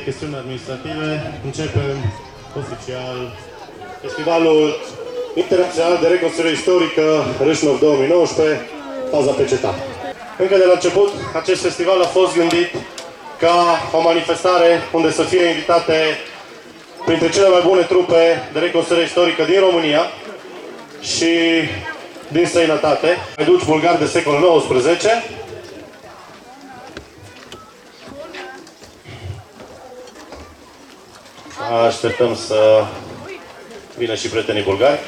chestiuni administrative, începem oficial Festivalul Internațional de Reconstruire Istorică Râșnov 2019, faza pecetat. Încă de la început, acest festival a fost gândit ca o manifestare unde să fie invitate printre cele mai bune trupe de reconstruire istorică din România și din străinătate, haiduci bulgari de secolul XIX. Așteptăm să vină și prietenii bulgari.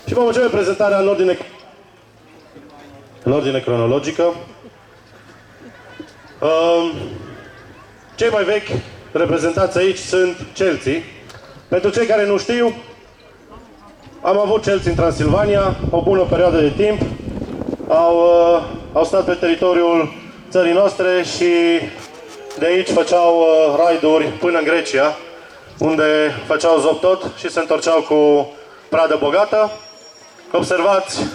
Și vom începe prezentarea în ordine cronologică. Cei mai vechi reprezentați aici sunt celții. Pentru cei care nu știu, am avut celți în Transilvania o bună perioadă de timp. Au stat pe teritoriul țării noastre și de aici făceau raiduri până în Grecia, unde făceau zoptot și se întorceau cu pradă bogată. Observați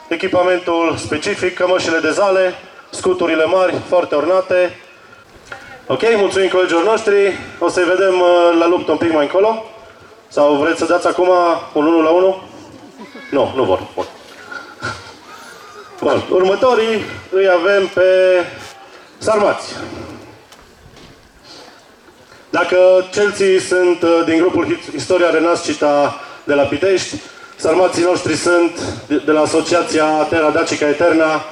echipamentul specific, cămășile de zale, scuturile mari, foarte ornate. Ok, mulțumim colegilor noștri. O să-i vedem la luptă un pic mai încolo. Sau vreți să dați acum un 1 la 1? Nu, nu vor. Bun. Bun. Următorii îi avem pe sarmați. Dacă celții sunt din grupul Istoria Renascita de la Pitești, sarmații noștri sunt de la Asociația Terra Dacica Eterna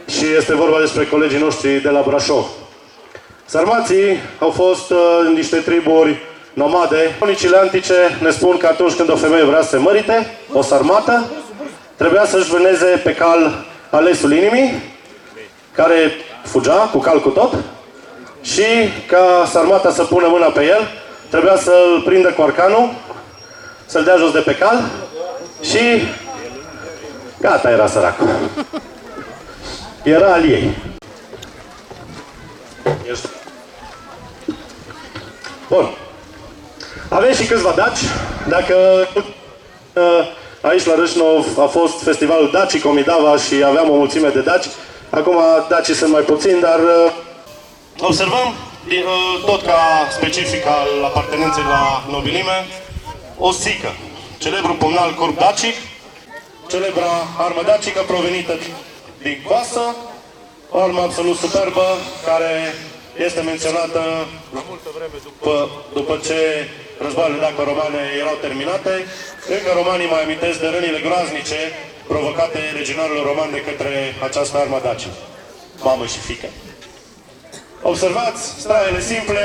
și este vorba despre colegii noștri de la Brașov. Sarmații au fost niște triburi nomade. Cronicile antice ne spun că atunci când o femeie vrea să se mărite, o sarmată, trebuia să-și vâneze pe cal alesul inimii, care fugea cu cal cu tot, și ca sarmata să pună mâna pe el, trebuia să-l prindă cu arcanul, să-l dea jos de pe cal și gata, era săracul. Era al ei. Bun. Avem și câțiva daci. Dacă aici la Râșnov a fost festivalul Dacii Comidava și aveam o mulțime de daci, acum dacii sunt mai puțini, dar observăm, tot ca specific al apartenenței la nobilime, o sică. Celebrul pumnal corp dacic, celebra armă dacică provenită din coasă, o armă absolut superbă, care este menționată la multă vreme după ce războaiele daco-romane erau terminate. Încă romanii mai amintesc de rănile groaznice provocate legionarilor romani de către această armă dacică. Mamă și fiică. Observați straiele simple,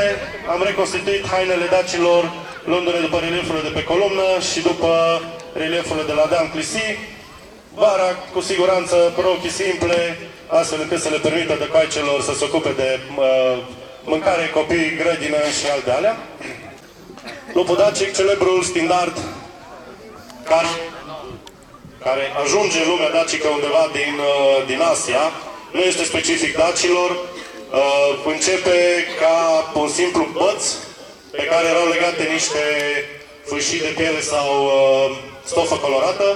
am reconstituit hainele dacilor luându-ne după reliefurile de pe columnă și după reliefurile de la Dan Clisi. Vara, cu siguranță, rochii simple, astfel încât să le permită dăcoaicelor să se ocupe de mâncare, copii, grădină și alte alea. Lupul dacic, celebrul standard care ajunge în lumea dacică undeva din Asia, nu este specific dacilor, începe ca un simplu băț pe care erau legate niște fâșii de piele sau stofă colorată,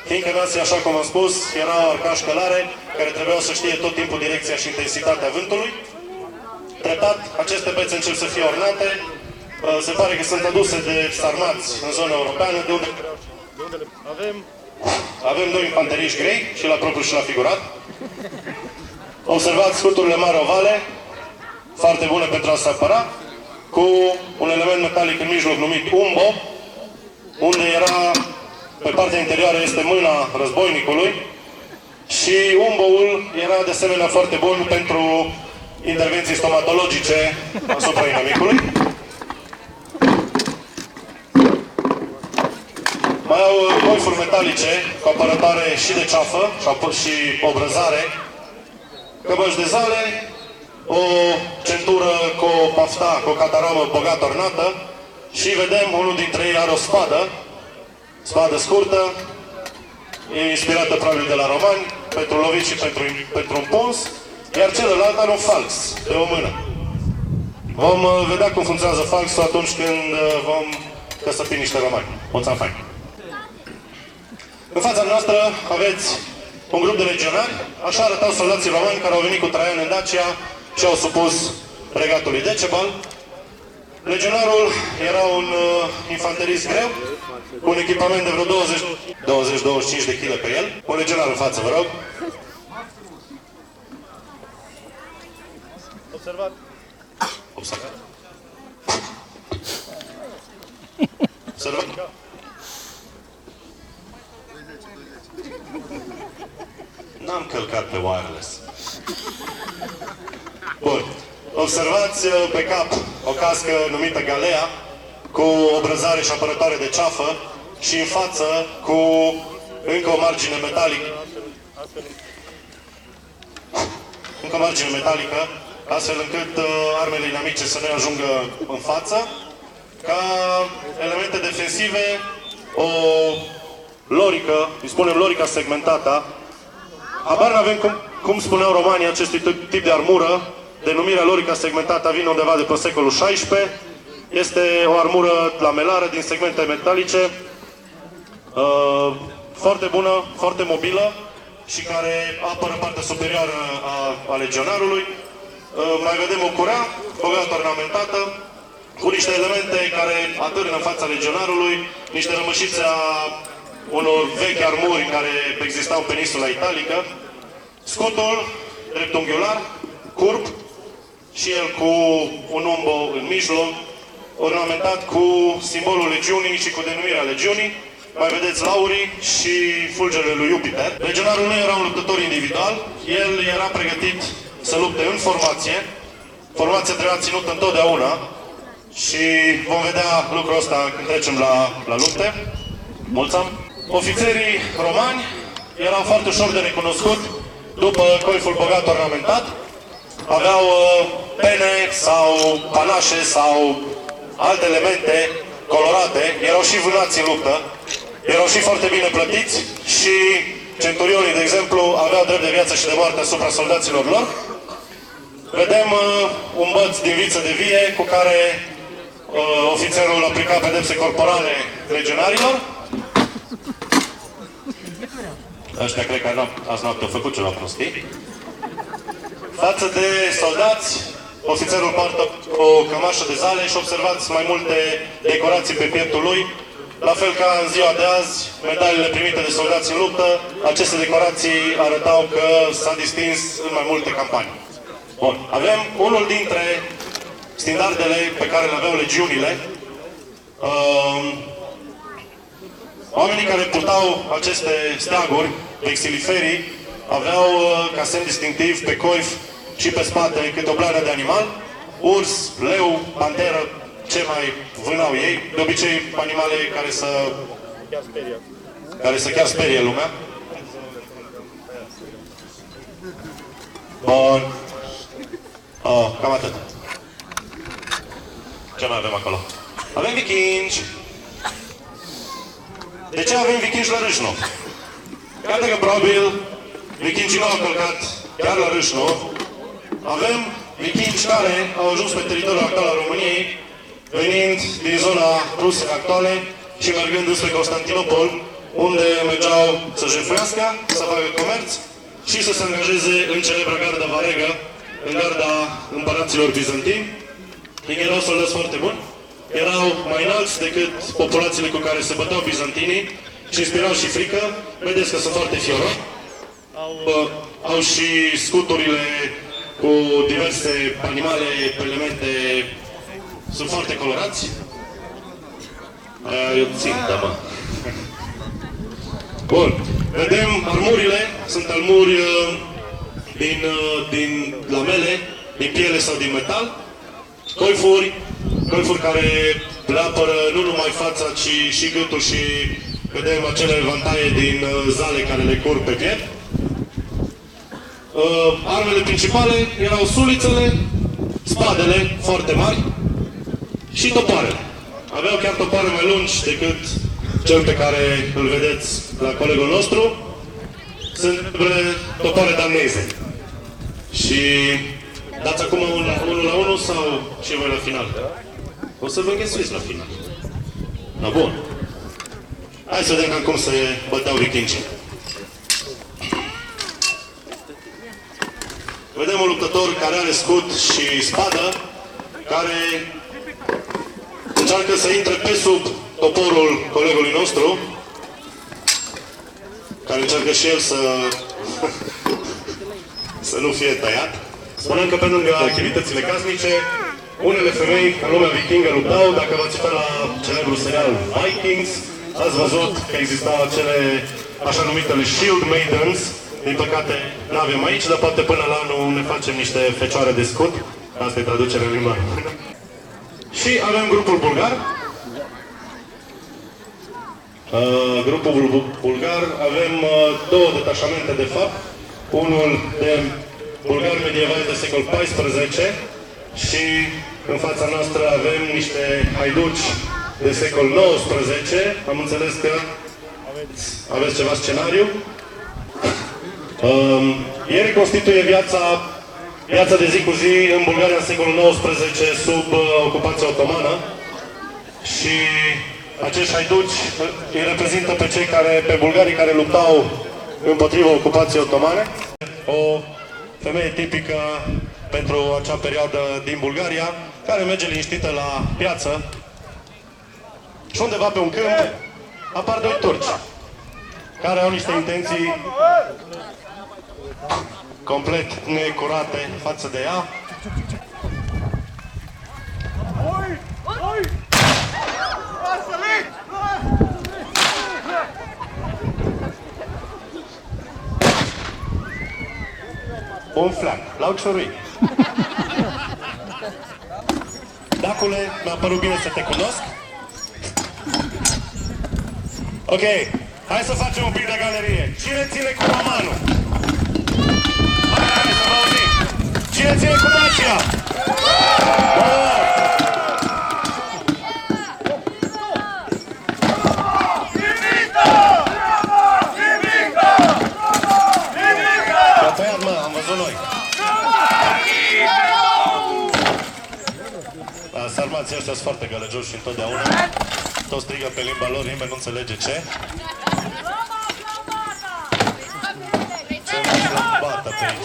fiindcă în Asia, așa cum am spus, erau arcași călare care trebuiau să știe tot timpul direcția și intensitatea vântului. Treptat, aceste bețe încep să fie ornate. Se pare că sunt aduse de sarmați în zona europeană, de unde avem doi infanteriști grei, și la propriu și la figurat. Observați scuturile mari ovale, foarte bune pentru a se apăra, cu un element metalic în mijloc numit umbo, unde era, pe partea interioară este mâna războinicului și umboul era de asemenea foarte bun pentru intervenții stomatologice asupra inamicului. Mai au coifuri metalice cu apărătoare și de ceafă și obrăzare, cămăși de zale, o centură cu o pafta, cu o cataramă bogat ornată și vedem unul dintre ei are o spadă scurtă, e inspirată probabil de la romani, pentru lovit și pentru un puns, iar celălalt are un falx de o mână. Vom vedea cum funcționează falxul atunci când vom căsăpi niște romani. Mulțumesc fain! În fața noastră aveți un grup de legionari, așa arătau soldații romani care au venit cu Traian în Dacia și au supus regatului Decebal. Legionarul era un infanterist greu, cu un echipament de vreo 20-25 de kg pe el. Un legionar în față, vă rog. Observat. Observat. Observat. N-am călcat pe wireless. Bun. Observați pe cap o cască numită Galea, cu o brăzare și apărătoare de ceafă și în față cu încă o margine metalică. Încă o margine metalică, astfel încât armele inamice să nu ajungă în față. Ca elemente defensive, o lorică, îi spunem lorica segmentată. Habar n-avem cum spuneau romanii acestui tip de armură. Denumirea lorica segmentată vine undeva de pe secolul XVI. Este o armură lamelară din segmente metalice, foarte bună, foarte mobilă și care apără partea superioară a legionarului. Mai vedem o curea, bogat ornamentată, cu niște elemente care atârnă în fața legionarului, niște rămășițe a unor vechi armuri care existau în peninsula italică. Scutul dreptunghiular, curb, și el cu un umbo în mijloc, ornamentat cu simbolul legiunii și cu denumirea legiunii. Mai vedeți laurii și fulgerele lui Jupiter. Legionarul nu era un luptător individual, el era pregătit să lupte în formație. Formația trebuia ținută întotdeauna și vom vedea lucrul ăsta când trecem la lupte. Mulțumim! Ofițerii romani erau foarte ușor de recunoscut după coiful bogat ornamentat. Aveau pene sau panașe sau alte elemente colorate, erau și vânați în luptă, erau și foarte bine plătiți și centurionii, de exemplu, aveau drept de viață și de moarte asupra soldaților lor. Vedem un băț din viță de vie cu care ofițerul aplica pedepse corporale legionarilor. Ăștia cred că azi noapte au făcut ceva prostii. Față de soldați, ofițerul poartă o cămașă de zale și observați mai multe decorații pe pieptul lui. La fel ca în ziua de azi, medaliile primite de soldați în luptă, aceste decorații arătau că s-a distins în mai multe campanii. Bun. Avem unul dintre standardele pe care le aveau legiunile. Oamenii care purtau aceste steaguri, vexiliferii, aveau ca semn distinctiv pe coif și pe spate câte o blană de animal, urs, leu, panteră, ce mai vânau ei, de obicei animale care să chiar sperie lumea. Bun. Cam atât. Ce mai avem acolo? Avem vikingi. De ce avem vikingi la Râșnov? Iată că probabil vikingii nu au călcat chiar la Râșnov. Avem vikingi care au ajuns pe teritoriul actual al României, venind din zona Rusiei actuale și mergând înspre Constantinopol, unde mergeau să jefuiască, să facă comerț și să se angajeze în celebra garda Varegă, în garda împăraților bizantini. Ei erau soldați foarte buni, erau mai înalți decât populațiile cu care se băteau bizantinii și inspirau și frică. Vedeți că sunt foarte fioroni. Au și scuturile cu diverse animale, elemente, sunt foarte colorați. Eu țin, da, mă. Bun. Vedem armurile, sunt armuri din lamele, din piele sau din metal. Coifuri care le apără nu numai fața, ci și gâtul și vedem acele vantaie din zale care le curg pe piept. Armele principale erau sulițele, spadele foarte mari și topoarele. Aveau chiar topoare mai lungi decât cel pe care îl vedeți la colegul nostru. Sunt topoare daneze. Și dați acum unul la unul sau și voi la final? O să vă înghesuiți la final. Da, bun. Hai să vedem cum se băteau vikingii. Vedem un luptător care are scut și spadă, care încearcă să intre pe sub toporul colegului nostru, care încearcă și el să nu fie tăiat. Spunem că pe lângă activitățile casnice, unele femei în lumea vikingă luptau. Dacă v-ați uitat la celebrul serial Vikings, ați văzut că existau acele așa numitele Shield Maidens. Din păcate nu avem aici, dar poate până la anul ne facem niște fecioare de scut. Asta e traducerea în limba. Și avem grupul bulgar. Grupul bulgar avem două detașamente de fapt. Unul de bulgari medievali de secol XIV și în fața noastră avem niște haiduci de secol XIX. Am înțeles că aveți ceva scenariu. Ei reconstituie viața de zi cu zi în Bulgaria în secolul XIX sub ocupația otomană și acești haiduci îi reprezintă pe bulgarii care luptau împotriva ocupației otomane. O femeie tipică pentru acea perioadă din Bulgaria, care merge liniștită la piață și undeva pe un câmp apar doi turci care au niște intenții complet necurate față de ea. Un flanc, l-au ciuruit. Dacule, mi-a părut bine să te cunosc. Ok, hai să facem un pic de galerie. Cine ține cu romanul? Hai să vă auzim. Cine ține cu Dacia? Sarmații ăștia sunt foarte gălăgioși și întotdeauna toți strigă pe limba lor, nimeni nu înțelege ce. Ce mai bată pe aici?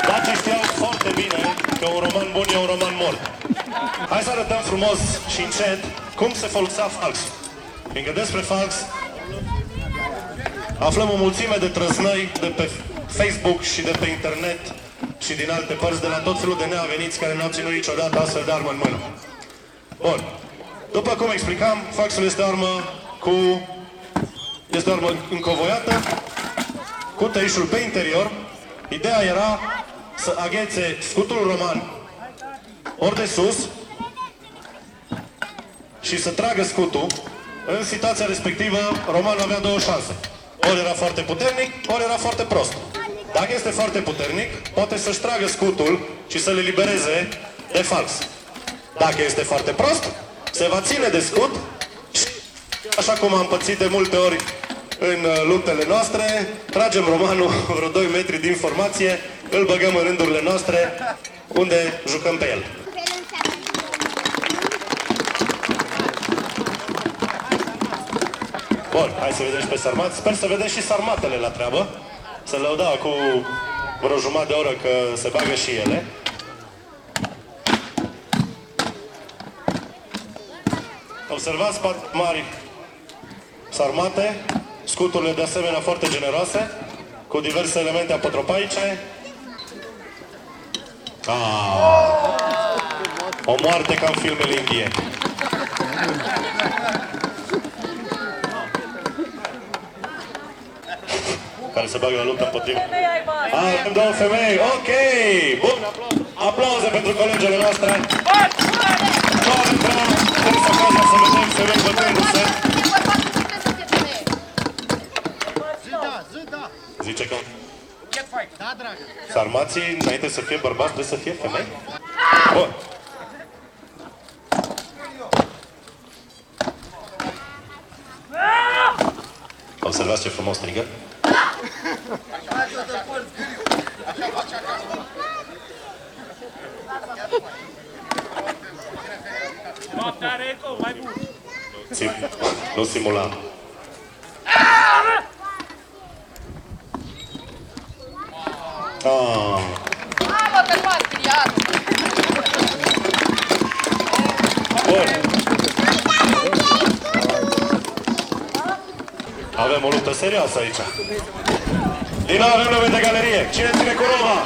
Dacii știau foarte bine că un roman bun e un roman mort. Hai să arătăm frumos și încet cum se folosea falsul. Fiindcă despre fals aflăm o mulțime de trăznăi de pe Facebook și de pe internet și din alte părți, de la tot felul de neaveniți care n-au ținut niciodată astfel de armă în mână. Bun. După cum explicam, falsul este o armă încovoiată, cu tăișul pe interior. Ideea era să aghețe scutul roman ori de sus și să tragă scutul. În situația respectivă, romanul avea două șanse. Ori era foarte puternic, ori era foarte prost. Dacă este foarte puternic, poate să-și tragă scutul și să le libereze de fals. Dacă este foarte prost, se va ține de scut și, așa cum am pățit de multe ori în luptele noastre, tragem romanul vreo 2 metri din formație, îl băgăm în rândurile noastre, unde jucăm pe el. Bun, hai să vedem și pe sarmați. Sper să vedem și sarmatele la treabă. Să le dau cu vreo jumătate de oră că se bagă și ele. Observați mari sarmate, scuturile de asemenea foarte generoase, cu diverse elemente apotropaice. O moarte ca în filmele indiene. Care se bagă la luptă împotriva. Avem două femei, ok! Bun, aplauze pentru colegele noastre. Doar vreau să ocazia să vedem femei bătându-se. Zice că sarmații, înainte să fie bărbați, trebuie să fie femei? Bun. Observați ce frumos strigă? Nu simula. Bun. Avem o luptă serioasă aici. Din nou avem nume de galerie. Cine ține cu Roma?